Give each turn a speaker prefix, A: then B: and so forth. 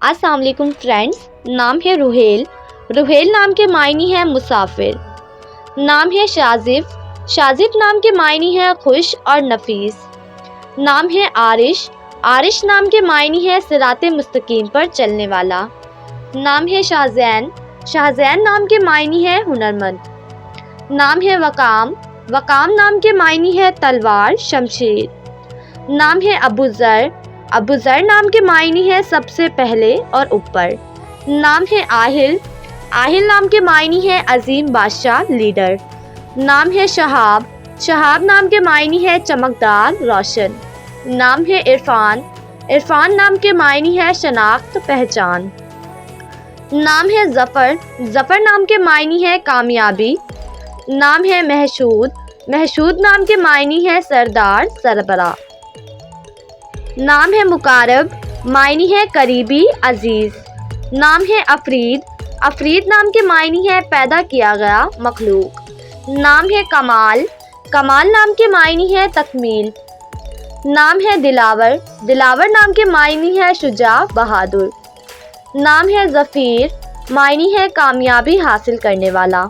A: السلام علیکم فرینڈز، نام ہے روہیل۔ روہیل نام کے معنی ہے مسافر۔ نام ہے شازف۔ شازف نام کے معنی ہے خوش اور نفیس۔ نام ہے عارش۔ عارش نام کے معنی ہے صراط مستقیم پر چلنے والا۔ نام ہے شاہزین۔ شاہزین نام کے معنی ہے ہنرمند۔ نام ہے وقام۔ وقام نام کے معنی ہے تلوار، شمشیر۔ نام ہے ابو ذر۔ ابو ذر نام کے معنی ہے سب سے پہلے اور اوپر۔ نام ہے آہل۔ آہل نام کے معنی ہے عظیم بادشاہ، لیڈر۔ نام ہے شہاب۔ شہاب نام کے معنی ہے چمکدار، روشن۔ نام ہے عرفان۔ عرفان نام کے معنی ہے شناخت، پہچان۔ نام ہے ظفر۔ ظفر نام کے معنی ہے کامیابی۔ نام ہے محشود۔ محشود نام کے معنی ہے سردار، سربراہ۔ نام ہے مقارب۔ معنی ہے قریبی، عزیز۔ نام ہے افرید۔ افرید نام کے معنی ہے پیدا کیا گیا، مخلوق۔ نام ہے کمال۔ کمال نام کے معنی ہے تکمیل۔ نام ہے دلاور۔ دلاور نام کے معنی ہے شجاع، بہادر۔ نام ہے ظفیر۔ معنی ہے کامیابی حاصل کرنے والا۔